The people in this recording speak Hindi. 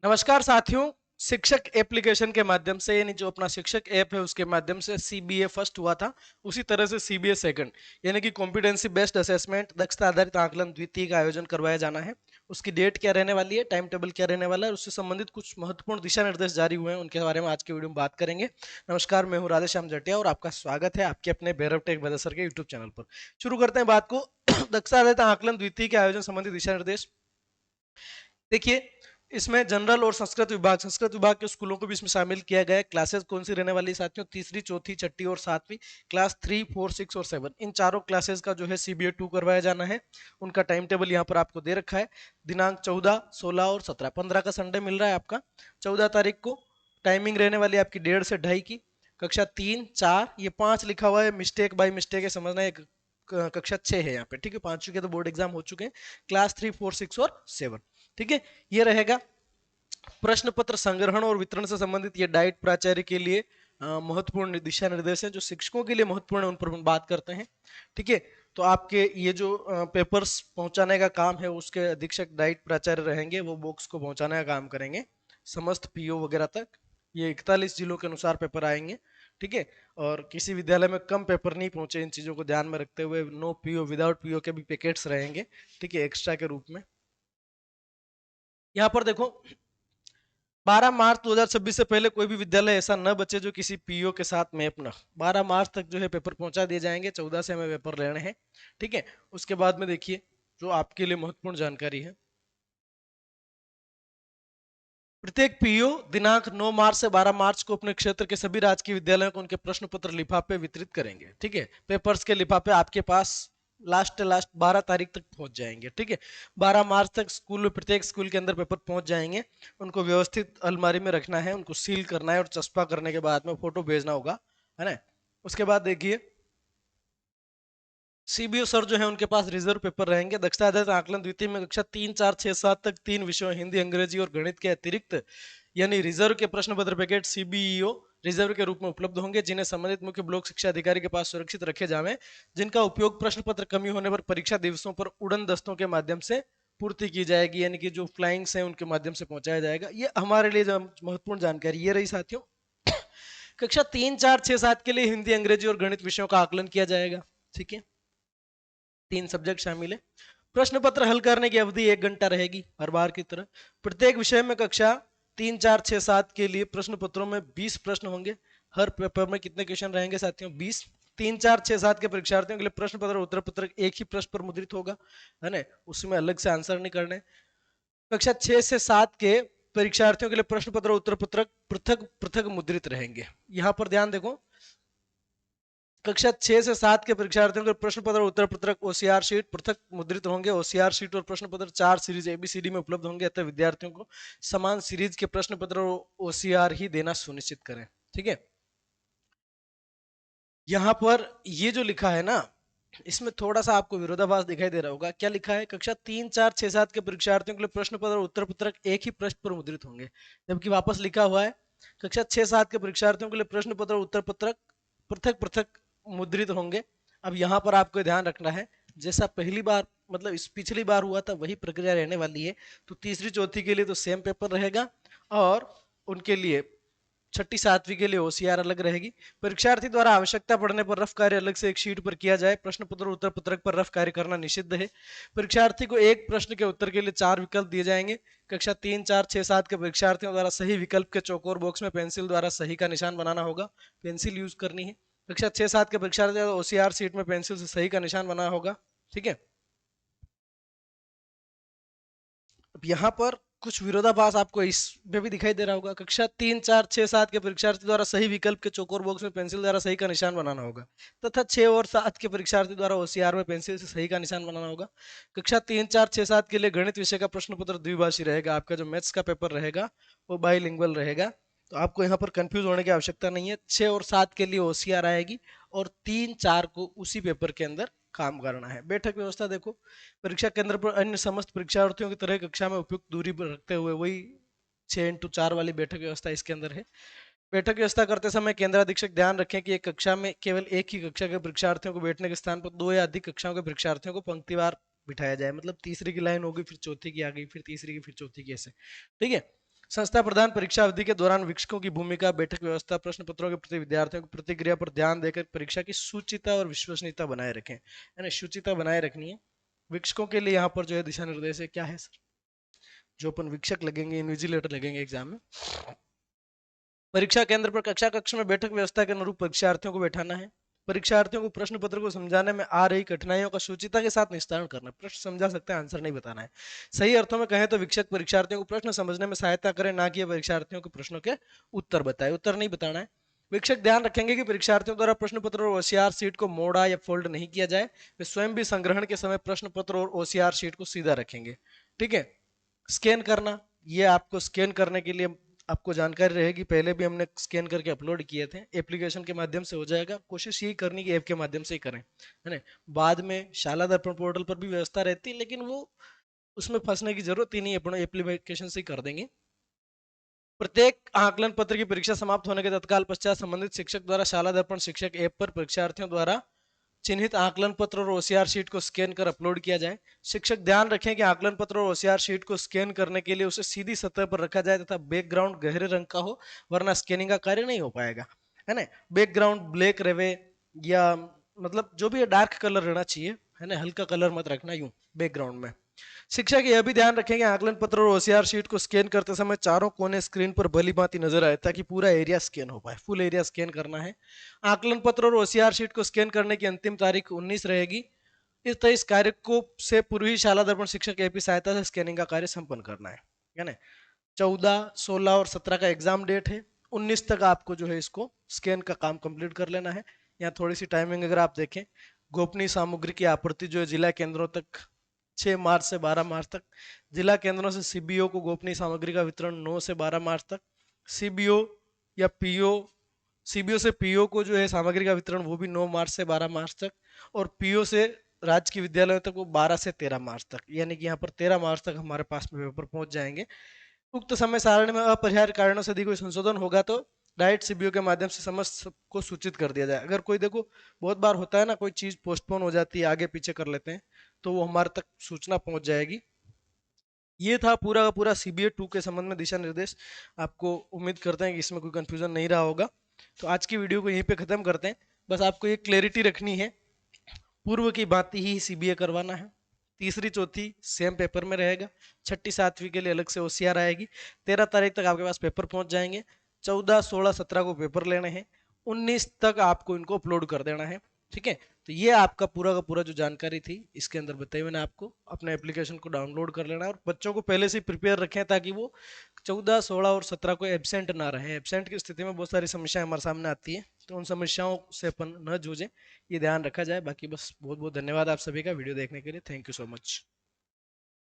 नमस्कार साथियों। शिक्षक एप्लीकेशन के माध्यम से यानी जो अपना शिक्षक ऐप है उसके माध्यम से सीबीए फर्स्ट हुआ था, उसी तरह से सीबीए सेकंड यानी कि कॉम्पिटेंसी बेस्ड असेसमेंट दक्षता आधारित आकलन द्वितीय का आयोजन करवाया जाना है। उसकी डेट क्या रहने वाली है, टाइम टेबल क्या रहने वाला है, उससे संबंधित कुछ महत्वपूर्ण दिशा निर्देश जारी हुए हैं, उनके बारे में आज के वीडियो में बात करेंगे। नमस्कार, मैं हूँ राधेश्याम जटिया और आपका स्वागत है आपके अपने भैरव टेक बदल सर के यूट्यूब चैनल पर। शुरू करते हैं बात को। दक्षता आधारित आकलन द्वितीय के आयोजन संबंधी दिशा निर्देश देखिए। इसमें जनरल और संस्कृत विभाग के स्कूलों को भी इसमें शामिल किया गया है। क्लासेस कौन सी रहने वाली है साथियों? तीसरी, चौथी, छठी और सातवीं। क्लास 3, 4, 6 और 7 इन चारों क्लासेस का जो है सीबीए 2 करवाया जाना है। उनका टाइम टेबल यहाँ पर आपको दे रखा है। दिनांक 14, 16 और 17, 15 का संडे मिल रहा है आपका। 14 तारीख को टाइमिंग रहने वाली है आपकी 1:30 से 2:30 की। कक्षा 3, 4, ये 5 लिखा हुआ है, मिस्टेक बाय मिस्टेक है, समझना है। कक्षा 6 है यहाँ पे, ठीक है। 5 के तो बोर्ड एग्जाम हो चुके हैं। क्लास 3, 4, 6 और 7, ठीक है। ये रहेगा। प्रश्न पत्र संग्रहण और वितरण से संबंधित ये डाइट प्राचार्य के लिए महत्वपूर्ण दिशा निर्देश है, जो शिक्षकों के लिए महत्वपूर्ण है, उन पर हम बात करते हैं, ठीक है। तो आपके ये जो पेपर्स पहुंचाने का काम है उसके अधीक्षक डाइट प्राचार्य रहेंगे, वो बॉक्स को पहुंचाने का काम करेंगे समस्त पीओ वगैरह तक। ये 41 जिलों के अनुसार पेपर आएंगे, ठीक है। और किसी विद्यालय में कम पेपर नहीं पहुंचे, इन चीजों को ध्यान में रखते हुए नो पीओ विदाउट पीओ के भी पैकेट्स रहेंगे, ठीक है, एक्स्ट्रा के रूप में। यहाँ पर देखो, 12 मार्च 2026 से पहले कोई भी विद्यालय ऐसा न बचे जो किसी पीओ के साथ मैप न। 12 मार्च तक जो है पेपर पहुंचा दिए जाएंगे, 14 से हमें पेपर लेने हैं, ठीक है। उसके बाद में देखिए जो आपके लिए महत्वपूर्ण जानकारी है। प्रत्येक पीओ दिनांक 9 मार्च से 12 मार्च को अपने क्षेत्र के सभी राजकीय विद्यालयों को उनके प्रश्न पत्र लिफाफे वितरित करेंगे, ठीक है। पेपर्स के लिफाफे आपके पास लास्ट 12 तारीख तक पहुंच जाएंगे, ठीक है। 12 मार्च तक स्कूल में प्रत्येक स्कूल के अंदर पेपर पहुंच जाएंगे। उनको व्यवस्थित अलमारी में रखना है, उनको सील करना है और चस्पा करने के बाद में फोटो भेजना होगा, है ना। उसके बाद देखिए, सीबीओ सर जो है उनके पास रिजर्व पेपर रहेंगे। दक्षता आधारित आकलन द्वितीय में कक्षा 3, 4, 6, 7 तक 3 विषयों हिंदी, अंग्रेजी और गणित के अतिरिक्त यानी रिजर्व के प्रश्न पत्र पैकेट सीबीईओ रिजर्व के रूप में उपलब्ध होंगे, जिन्हें संबंधित मुख्य ब्लॉक शिक्षा अधिकारी के पास सुरक्षित रखे जावे, जिनका उपयोग प्रश्न पत्र कमी होने पर परीक्षा दिवसों पर उड़न दस्तों के माध्यम से पूर्ति की जाएगी, यानी कि जो फ्लाइंग्स हैं उनके माध्यम से पहुंचाया जाएगा। ये हमारे लिए जो महत्वपूर्ण जानकारी ये रही साथियों। कक्षा 3, 4, 6, 7 के लिए हिंदी, अंग्रेजी और गणित विषयों का आकलन किया जाएगा, ठीक है। 3 सब्जेक्ट शामिल है। प्रश्न पत्र हल करने की अवधि 1 घंटा रहेगी हर बार की तरह। प्रत्येक विषय में कक्षा 3, 4, 6, 7 के लिए प्रश्न पत्रों में 20 प्रश्न होंगे। हर पेपर में कितने क्वेश्चन रहेंगे साथियों? 20। 3, 4, 6, 7 के परीक्षार्थियों के लिए प्रश्न पत्र उत्तर पत्र एक ही प्रश्न पर मुद्रित होगा, है ना, उसमें अलग से आंसर नहीं करने। कक्षा 6 से 7 के परीक्षार्थियों के लिए प्रश्न पत्र उत्तर पत्रक पृथक पृथक मुद्रित रहेंगे। यहाँ पर ध्यान देखो, कक्षा 6 से 7 के परीक्षार्थियों के प्रश्न पत्र उत्तर पत्रक ओसीआर शीट पृथक मुद्रित होंगे। ओसीआर शीट और प्रश्न पत्र 4 सीरीज एबीसीडी में उपलब्ध होंगे, अतः विद्यार्थियों को समान सीरीज के प्रश्न पत्र ओसीआर ही देना सुनिश्चित करें, ठीक है। यहाँ पर ये जो लिखा है ना, इसमें थोड़ा सा आपको विरोधाभास दिखाई दे रहा होगा। क्या लिखा है? कक्षा 3, 4, 6, 7 के परीक्षार्थियों के लिए प्रश्न पत्र उत्तर पत्रक एक ही पृष्ठ पर मुद्रित होंगे, जबकि वापस लिखा हुआ है कक्षा 6, 7 के परीक्षार्थियों के लिए प्रश्न पत्र उत्तर पत्रक पृथक पृथक मुद्रित होंगे। अब यहाँ पर आपको ध्यान रखना है, जैसा पहली बार मतलब इस पिछली बार हुआ था वही प्रक्रिया रहने वाली है। तो तीसरी चौथी के लिए तो सेम पेपर रहेगा, और उनके लिए छठी सातवीं के लिए ओसीआर अलग रहेगी। परीक्षार्थी द्वारा आवश्यकता पड़ने पर रफ कार्य अलग से एक शीट पर किया जाए। प्रश्न पत्र उत्तर पत्रक पर रफ कार्य करना निषिद्ध है। परीक्षार्थी को एक प्रश्न के उत्तर के लिए 4 विकल्प दिए जाएंगे। कक्षा 3, 4, 6, 7 के परीक्षार्थियों द्वारा सही विकल्प के चौकोर बॉक्स में पेंसिल द्वारा सही का निशान बनाना होगा, पेंसिल यूज करनी है। कक्षा 6, 7 के परीक्षार्थी ओसीआर सीट में पेंसिल से सही का निशान बनाना होगा, ठीक है। अब यहाँ पर कुछ विरोधाभास आपको इसमें भी दिखाई दे रहा होगा। कक्षा 3, 4, 6, 7 के परीक्षार्थी द्वारा सही विकल्प के चौकोर बॉक्स में पेंसिल द्वारा सही का निशान बनाना होगा, तथा 6 और 7 के परीक्षार्थी द्वारा ओसीआर में पेंसिल से सही का निशान बनाना होगा। कक्षा 3, 4, 6, 7 के लिए गणित विषय का प्रश्न पत्र द्विभाषी रहेगा। आपका जो मैथ्स का पेपर रहेगा वो बाईलिंगुअल रहेगा, तो आपको यहाँ पर कंफ्यूज होने की आवश्यकता नहीं है। 6 और 7 के लिए ओसीआर आएगी, और 3, 4 को उसी पेपर के अंदर काम करना है। बैठक व्यवस्था देखो, परीक्षा केंद्र पर अन्य समस्त परीक्षार्थियों की तरह कक्षा में उपयुक्त दूरी पर रखते हुए वही 6x4 वाली बैठक व्यवस्था इसके अंदर है। बैठक व्यवस्था करते समय केंद्राधीक्षक ध्यान रखें कि एक कक्षा में केवल एक ही कक्षा के परीक्षार्थियों को बैठने के स्थान पर 2 या अधिक कक्षाओं के परीक्षार्थियों को पंक्तिवार बिठाया जाए। मतलब तीसरी की लाइन होगी, फिर चौथी की आ गई, फिर तीसरी की, फिर चौथी की, ऐसे, ठीक है। संस्था प्रदान परीक्षा अवधि के दौरान शिक्षकों की भूमिका, बैठक व्यवस्था, प्रश्न पत्रों के प्रति विद्यार्थियों की प्रतिक्रिया पर ध्यान देकर परीक्षा की शुचिता और विश्वसनीयता बनाए रखें, यानी शुचिता बनाए रखनी है। शिक्षकों के लिए यहाँ पर जो है दिशा निर्देश है, क्या है सर? जो अपन शिक्षक लगेंगे, इन्विजिलेटर लगेंगे एग्जाम में, परीक्षा केंद्र पर कक्षा कक्ष में बैठक व्यवस्था के अनुरूप परीक्षार्थियों को बैठाना है। परीक्षार्थियों को प्रश्न पत्र को समझाने में आ रही कठिनाइयों का शुचिता के साथ निस्तारण करना। प्रश्न समझा सकते हैं, आंसर नहीं बताना है। सही अर्थों में कहें तो शिक्षक परीक्षार्थियों को प्रश्न समझने में सहायता करें, ना कि परीक्षार्थियों के प्रश्नों के उत्तर बताए। उत्तर नहीं बताना है। शिक्षक ध्यान रखेंगे कि परीक्षार्थियों द्वारा प्रश्न पत्र और ओसीआर शीट को मोड़ा या फोल्ड नहीं किया जाए। वे स्वयं भी संग्रहण के समय प्रश्न पत्र और ओसीआर शीट को सीधा रखेंगे। ठीक है। स्कैन करना, ये आपको स्कैन करने के लिए आपको जानकारी रहेगी, पहले भी हमने स्कैन करके अपलोड किए थे। एप्लीकेशन के माध्यम से हो जाएगा, कोशिश यही करनी कि ऐप के माध्यम से ही करें, है ना। बाद में शाला दर्पण पोर्टल पर भी व्यवस्था रहती है, लेकिन वो उसमें फंसने की जरूरत ही नहीं है, अपने एप्लीकेशन से ही कर देंगे। प्रत्येक आकलन पत्र की परीक्षा समाप्त होने के तत्काल पश्चात संबंधित शिक्षक द्वारा शाला दर्पण शिक्षक ऐप पर परीक्षार्थियों द्वारा चिन्हित आकलन पत्र और ओसीआर शीट को स्कैन कर अपलोड किया जाए। शिक्षक ध्यान रखें कि आकलन पत्र और ओसीआर शीट को स्कैन करने के लिए उसे सीधी सतह पर रखा जाए तथा बैकग्राउंड गहरे रंग का हो, वरना स्कैनिंग का कार्य नहीं हो पाएगा, है ना। बैकग्राउंड ब्लैक रहे या मतलब जो भी डार्क कलर रहना चाहिए, है ना, हल्का कलर मत रखना यूं बैकग्राउंड में। शिक्षक यह भी ध्यान रखेंगे आकलन पत्र और ओसीआर शीट को स्कैन करते समय चारों कोने स्क्रीन पर भली भांति नजर आए, ताकि पूरा एरिया स्कैन हो पाए। फुल एरिया स्कैन करना है। आकलन पत्र और ओसीआर शीट को स्कैन करने की अंतिम तारीख 19 रहेगी। इस कार्य को से पूर्व ही शाला दर्पण शिक्षक ऐप की सहायता से स्कैनिंग का कार्य संपन्न करना है ना। 14, 16 और 17 का एग्जाम डेट है। 19 तक आपको जो है इसको स्कैन का काम कंप्लीट कर लेना है। यहाँ थोड़ी सी टाइमिंग अगर आप देखें, गोपनीय सामग्री की आपूर्ति जो है जिला केंद्रों तक 6 मार्च से 12 मार्च तक। जिला केंद्रों से सीबीओ को गोपनीय सामग्री का वितरण 9 से 12 मार्च तक। सीबीओ या पीओ, सीबीओ से पीओ को जो है सामग्री का वितरण वो भी 9 मार्च से 12 मार्च तक। और पीओ से राजकीय विद्यालयों तक वो 12 से 13 मार्च तक, यानी कि यहाँ पर 13 मार्च तक हमारे पास में पेपर पहुंच जाएंगे। उक्त समय सारणी में अपरिहार्य कारणों से यदि कोई संशोधन होगा तो डायरेक्ट सीबीओ के माध्यम से समस्त को सूचित कर दिया जाए। अगर कोई, देखो बहुत बार होता है ना, कोई चीज पोस्टपोन हो जाती है, आगे पीछे कर लेते हैं, तो वो हमारे तक सूचना पहुंच जाएगी। ये था पूरा का पूरा सीबीए 2 के संबंध में दिशा निर्देश। आपको उम्मीद करते हैं कि इसमें कोई कंफ्यूजन नहीं रहा होगा। तो आज की वीडियो को यहीं पे खत्म करते हैं। बस आपको ये क्लैरिटी रखनी है, पूर्व की भांति ही सीबीए करवाना है। तीसरी चौथी सेम पेपर में रहेगा। छठी सातवीं के लिए अलग से ओसीआर आएगी। 13 तारीख तक आपके पास पेपर पहुंच जाएंगे। 14, 16, 17 को पेपर लेने हैं। 19 तक आपको इनको अपलोड कर देना है। ठीक है। तो ये आपका पूरा का पूरा जो जानकारी थी इसके अंदर बताई मैंने आपको। अपने एप्लीकेशन को डाउनलोड कर लेना है और बच्चों को पहले से ही प्रिपेयर रखें, ताकि वो 14, 16 और 17 को एबसेंट ना रहे। एबसेंट की स्थिति में बहुत सारी समस्याएं हमारे सामने आती है, तो उन समस्याओं से अपन न जूझें, ये ध्यान रखा जाए। बाकी बस बहुत बहुत धन्यवाद आप सभी का वीडियो देखने के लिए। Thank you so much.